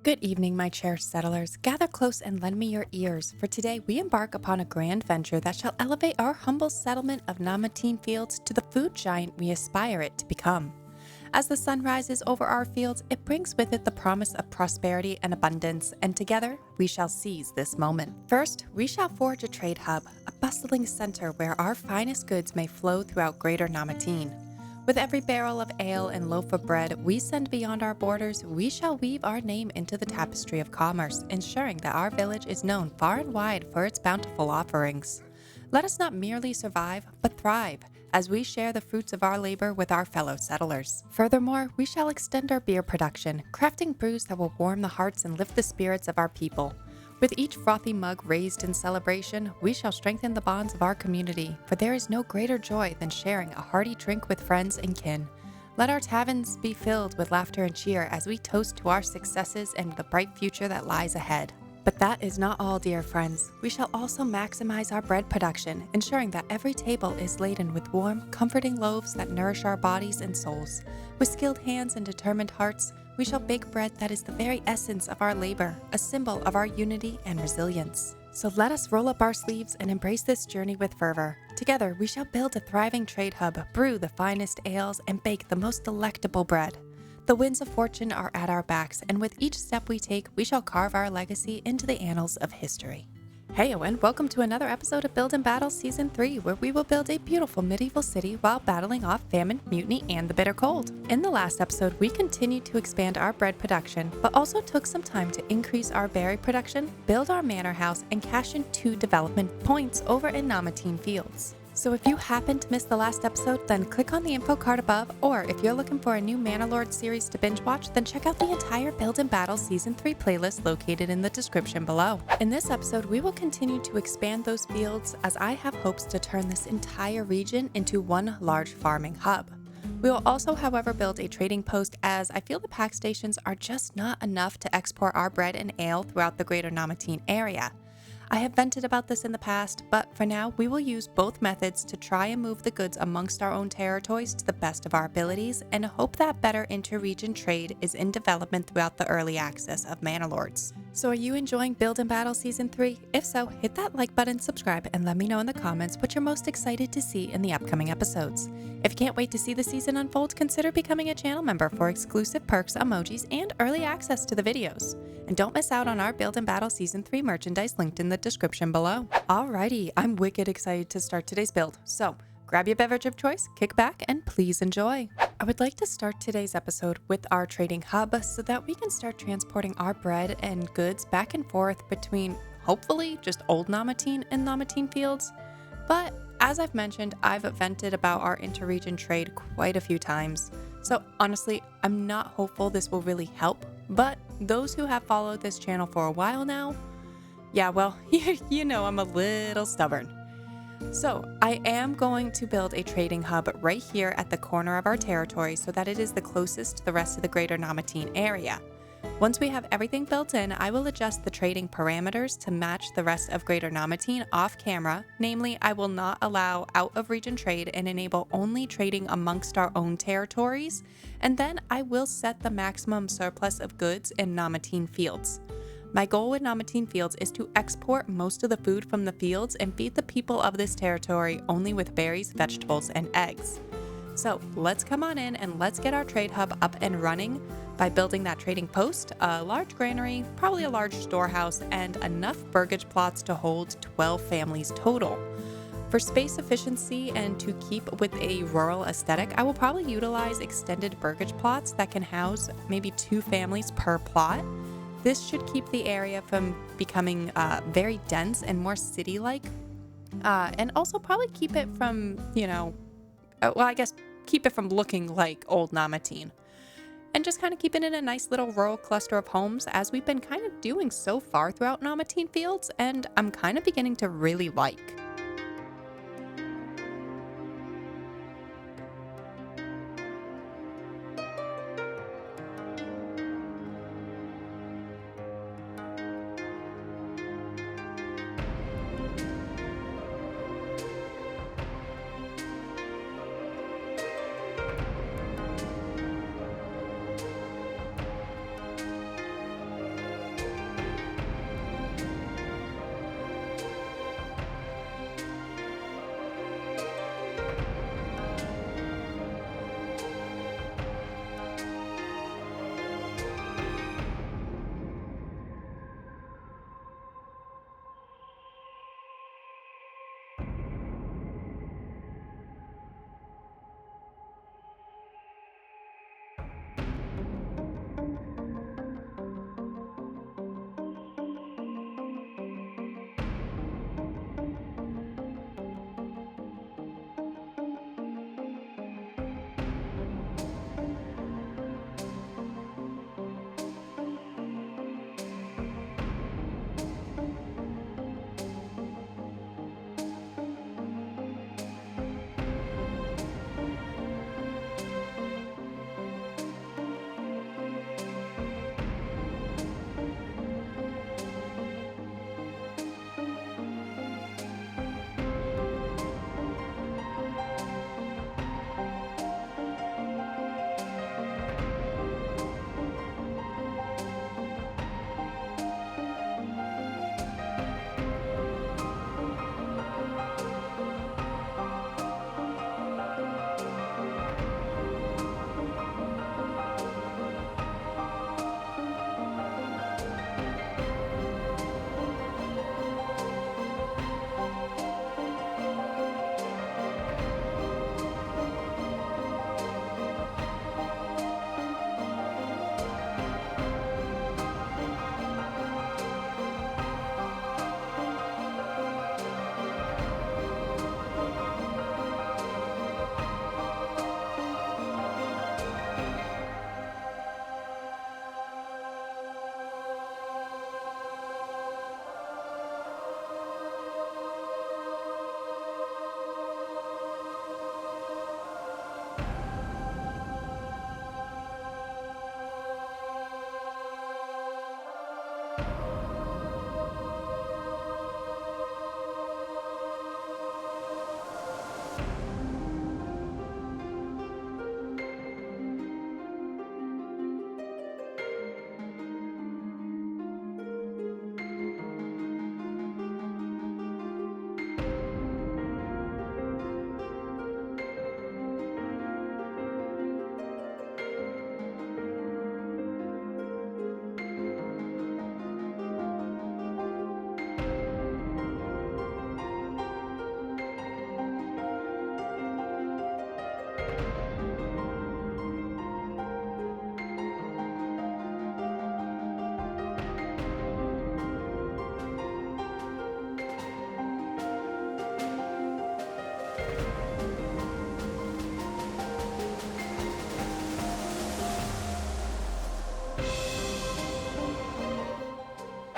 Good evening, my cherished settlers. Gather close and lend me your ears, for today we embark upon a grand venture that shall elevate our humble settlement of Namatine Fields to the food giant we aspire it to become. As the sun rises over our fields, it brings with it the promise of prosperity and abundance, and together we shall seize this moment. First, we shall forge a trade hub, a bustling center where our finest goods may flow throughout greater Namatine. With every barrel of ale and loaf of bread we send beyond our borders, we shall weave our name into the tapestry of commerce, ensuring that our village is known far and wide for its bountiful offerings. Let us not merely survive, but thrive, as we share the fruits of our labor with our fellow settlers. Furthermore, we shall extend our beer production, crafting brews that will warm the hearts and lift the spirits of our people. With each frothy mug raised in celebration, we shall strengthen the bonds of our community, for there is no greater joy than sharing a hearty drink with friends and kin. Let our taverns be filled with laughter and cheer as we toast to our successes and the bright future that lies ahead. But that is not all, dear friends. We shall also maximize our bread production, ensuring that every table is laden with warm, comforting loaves that nourish our bodies and souls. With skilled hands and determined hearts, we shall bake bread that is the very essence of our labor, a symbol of our unity and resilience. So let us roll up our sleeves and embrace this journey with fervor. Together, we shall build a thriving trade hub, brew the finest ales, and bake the most delectable bread. The winds of fortune are at our backs, and with each step we take, we shall carve our legacy into the annals of history. Heyo and welcome to another episode of Build and Battle Season 3, where we will build a beautiful medieval city while battling off famine, mutiny, and the bitter cold. In the last episode, we continued to expand our bread production, but also took some time to increase our berry production, build our manor house, and cash in 2 development points over in Namatine Fields. So if you happen to miss the last episode, then click on the info card above, or if you're looking for a new Manor Lords series to binge watch, then check out the entire Build and Battle Season 3 playlist located in the description below. In this episode, we will continue to expand those fields as I have hopes to turn this entire region into one large farming hub. We will also, however, build a trading post as I feel the pack stations are just not enough to export our bread and ale throughout the greater Namatine area. I have vented about this in the past, but for now, we will use both methods to try and move the goods amongst our own territories to the best of our abilities and hope that better inter-region trade is in development throughout the early access of Manor Lords. So are you enjoying Build and Battle Season 3? If so, hit that like button, subscribe, and let me know in the comments what you're most excited to see in the upcoming episodes. If you can't wait to see the season unfold, consider becoming a channel member for exclusive perks, emojis, and early access to the videos. And don't miss out on our Build and Battle Season 3 merchandise linked in the description below. Alrighty, I'm wicked excited to start today's build. So grab your beverage of choice, kick back, and please enjoy. I would like to start today's episode with our trading hub so that we can start transporting our bread and goods back and forth between, hopefully, just old Namatine and Namatine Fields. But as I've mentioned, I've vented about our interregion trade quite a few times. So honestly, I'm not hopeful this will really help, but those who have followed this channel for a while now, yeah, well, you know I'm a little stubborn. So I am going to build a trading hub right here at the corner of our territory so that it is the closest to the rest of the greater Namatine area. Once we have everything built in, I will adjust the trading parameters to match the rest of greater Namatine off camera. Namely, I will not allow out of region trade and enable only trading amongst our own territories. And then I will set the maximum surplus of goods in Namatine Fields. My goal with Namatine Fields is to export most of the food from the fields and feed the people of this territory only with berries, vegetables, and eggs. So let's come on in and let's get our trade hub up and running by building that trading post, a large granary, probably a large storehouse, and enough burgage plots to hold 12 families total. For space efficiency and to keep with a rural aesthetic, I will probably utilize extended burgage plots that can house maybe 2 families per plot. This should keep the area from becoming very dense and more city-like, and also probably keep it from, keep it from looking like old Namatine. And just kind of keep it in a nice little rural cluster of homes as we've been kind of doing so far throughout Namatine Fields, and I'm kind of beginning to really like.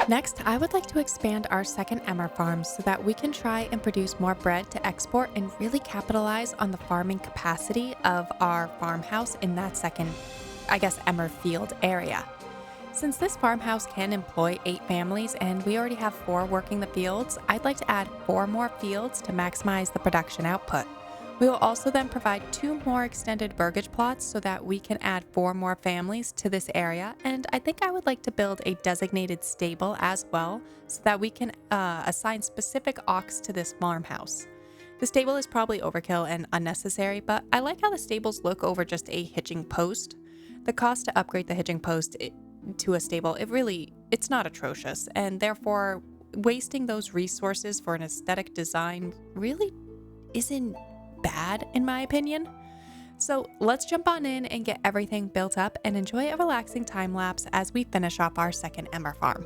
Next, I would like to expand our second Emmer farm so that we can try and produce more bread to export and really capitalize on the farming capacity of our farmhouse in that second, Emmer field area. Since this farmhouse can employ 8 families and we already have 4 working the fields, I'd like to add 4 more fields to maximize the production output. We will also then provide 2 more extended burgage plots so that we can add 4 more families to this area. And I think I would like to build a designated stable as well so that we can assign specific ox to this farmhouse. The stable is probably overkill and unnecessary, but I like how the stables look over just a hitching post. The cost to upgrade the hitching post to a stable, it's not atrocious, and therefore wasting those resources for an aesthetic design really isn't bad in my opinion. So let's jump on in and get everything built up and enjoy a relaxing time lapse as we finish off our second Emmer farm.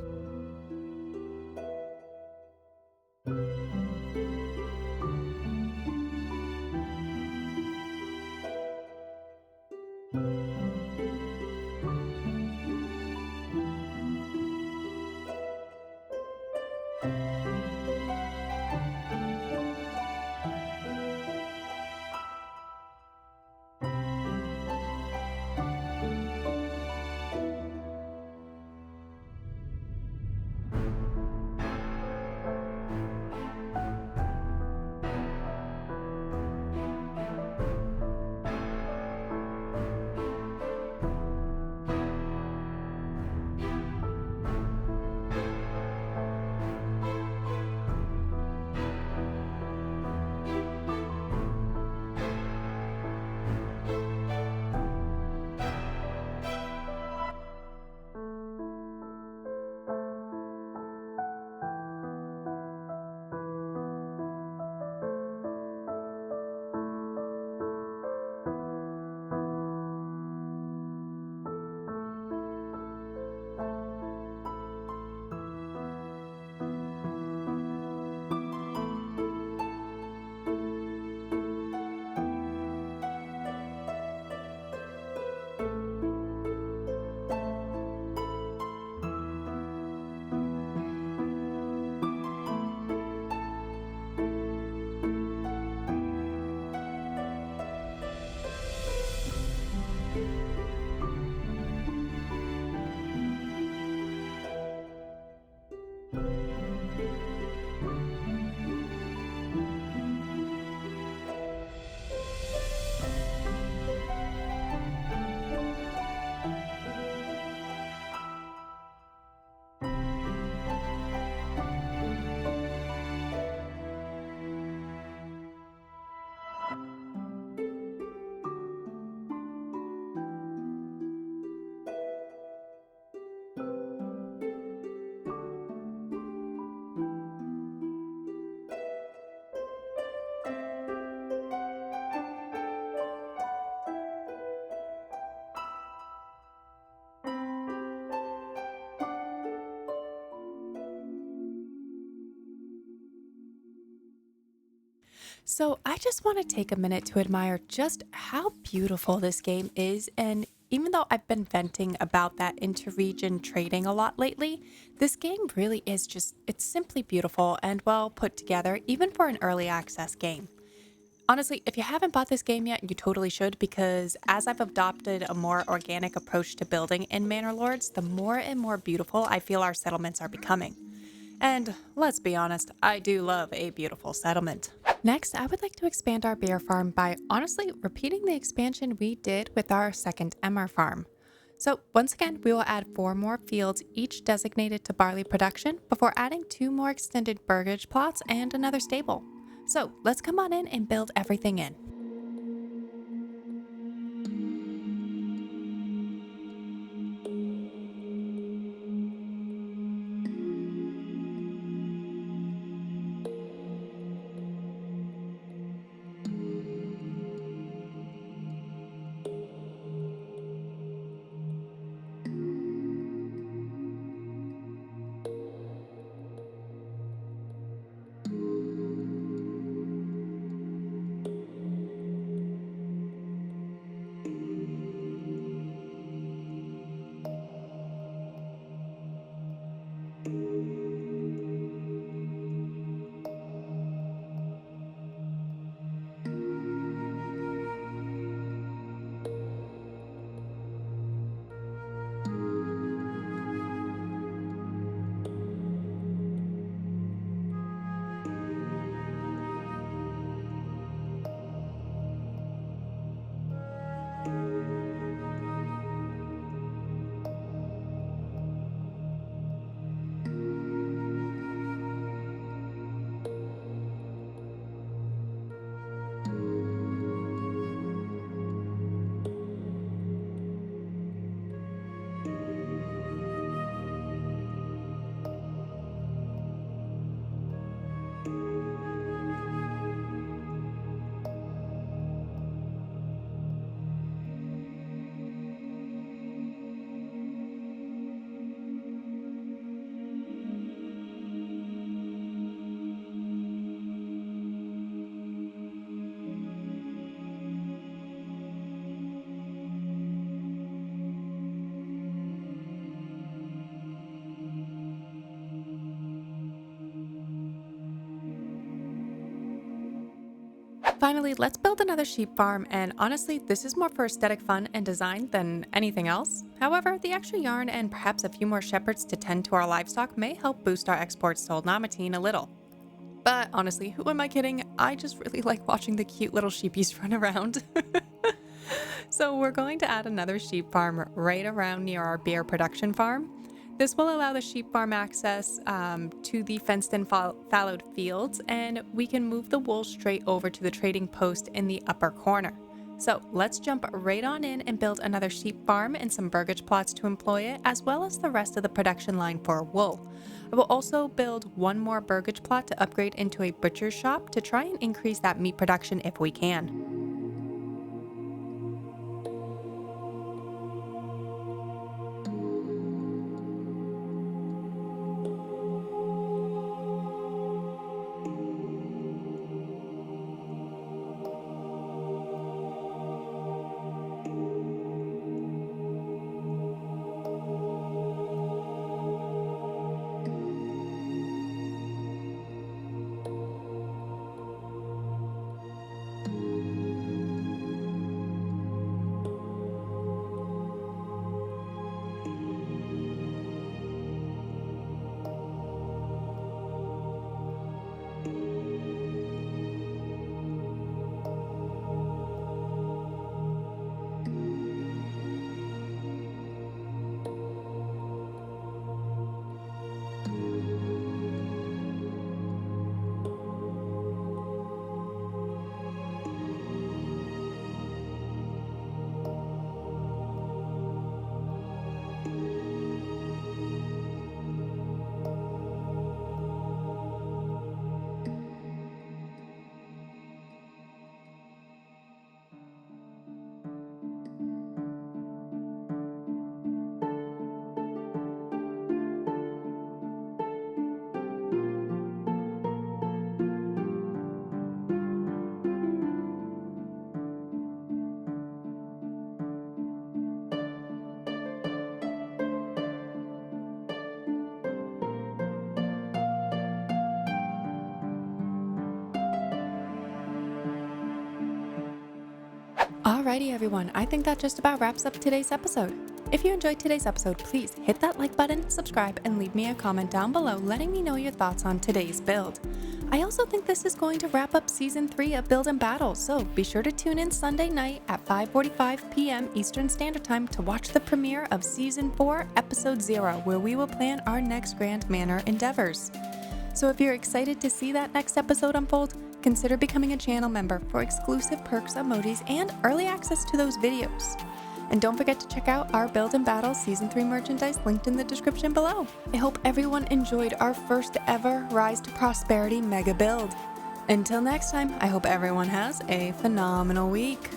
So, I just want to take a minute to admire just how beautiful this game is. And even though I've been venting about that interregion trading a lot lately, this game really is it's simply beautiful and well put together, even for an early access game. Honestly, if you haven't bought this game yet, you totally should because as I've adopted a more organic approach to building in Manor Lords, the more and more beautiful I feel our settlements are becoming. And let's be honest, I do love a beautiful settlement. Next, I would like to expand our beer farm by honestly repeating the expansion we did with our second Emmer farm. So once again, we will add 4 more fields, each designated to barley production, before adding 2 more extended burgage plots and another stable. So let's come on in and build everything in. Finally, let's build another sheep farm, and honestly, this is more for aesthetic fun and design than anything else. However, the extra yarn and perhaps a few more shepherds to tend to our livestock may help boost our exports to Old Namatine a little. But honestly, who am I kidding? I just really like watching the cute little sheepies run around. So we're going to add another sheep farm right around near our beer production farm. This will allow the sheep farm access to the fenced-in fallowed fields, and we can move the wool straight over to the trading post in the upper corner. So let's jump right on in and build another sheep farm and some burgage plots to employ it, as well as the rest of the production line for wool. I will also build one more burgage plot to upgrade into a butcher's shop to try and increase that meat production if we can. Alrighty everyone, I think that just about wraps up today's episode. If you enjoyed today's episode, please hit that like button, subscribe, and leave me a comment down below letting me know your thoughts on today's build. I also think this is going to wrap up Season 3 of Build and Battle, so be sure to tune in Sunday night at 5:45 p.m. Eastern Standard Time to watch the premiere of Season 4, Episode 0, where we will plan our next Grand Manor endeavors. So if you're excited to see that next episode unfold, consider becoming a channel member for exclusive perks, emojis, and early access to those videos. And don't forget to check out our Build and Battle Season 3 merchandise linked in the description below. I hope everyone enjoyed our first ever Rise to Prosperity mega build. Until next time, I hope everyone has a phenomenal week.